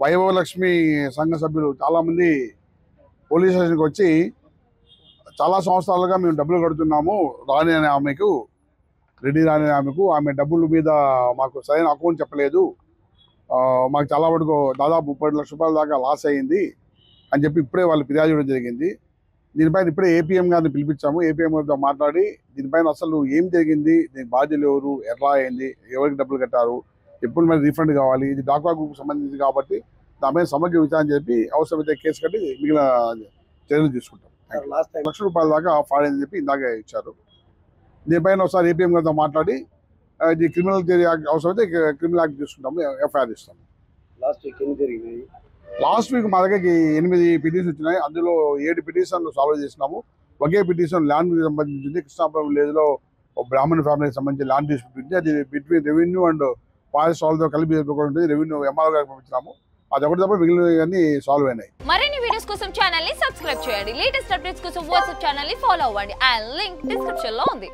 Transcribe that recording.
వైభవలక్ష్మి సంఘ సభ్యులు చాలామంది పోలీస్ స్టేషన్కి వచ్చి చాలా సంవత్సరాలుగా మేము డబ్బులు కడుతున్నాము రాణి అనే ఆమెకు, రెడ్డి రాణి అనే ఆమెకు, ఆమె డబ్బుల మీద మాకు సరైన అకౌంట్ చెప్పలేదు, మాకు చాలా వరకు దాదాపు 30 లక్షల రూపాయల దాకా లాస్ అయ్యింది అని చెప్పి ఇప్పుడే వాళ్ళు ఫిర్యాదు చేయడం జరిగింది. దీనిపైన ఇప్పుడే ఏపీఎం గారిని పిలిపించాము. ఏపీఎం గారితో మాట్లాడి దీనిపైన అసలు ఏం జరిగింది, దీని బాధ్యులు ఎవరు, ఎట్లా అయింది, ఎవరికి డబ్బులు కట్టారు, ఎప్పుడు మరి రీఫండ్ కావాలి, ఇది డాక్వా గ్రూప్ సంబంధించి కాబట్టి దానిపై సమగ్ర విచారణ చెప్పి అవసరమైతే కేసు కట్టి మిగిలిన చర్యలు తీసుకుంటాం. 1 లక్ష రూపాయల దాకా ఫాడ్ అని చెప్పి ఇందాక ఇచ్చారు. దీనిపైన ఒకసారి ఏపీఎం గారితో మాట్లాడి ఇది క్రిమినల్ అవసరమైతే క్రిమినల్ యాక్ట్ తీసుకుంటాము, ఎఫ్ఐఆర్ ఇస్తాము. లాస్ట్ వీక్ మా దగ్గరికి 8 పిటిషన్స్ వచ్చినాయి. అందులో 7 పిటిషన్లు సాల్వ్ చేసినాము. ఒకే పిటిషన్ ల్యాండ్ సంబంధించింది. కృష్ణాపురం విలేజ్లో బ్రాహ్మణ్ ఫ్యామిలీకి సంబంధించి ల్యాండ్ డిస్ప్యూట్ ఉంది. అది బిట్వీన్ రెవెన్యూ అండ్ ఫారెస్ట్ వాళ్ళతో కలిపి ఉంటుంది. రెవెన్యూ ఎంఆర్ఓ గారికి పంపించినాము. అది ఒకటి తప్ప మిగిలినవన్నీ సాల్వ్ అయినాయి. మరిన్ని వీడియోస్ కోసం ఛానల్ ని సబ్స్క్రైబ్ చేయండి. లేటెస్ట్ అప్డేట్స్ కోసం వాట్సాప్ ఛానల్ ని ఫాలో అవ్వండి. ఆ లింక్ డిస్క్రిప్షన్ లో ఉంది.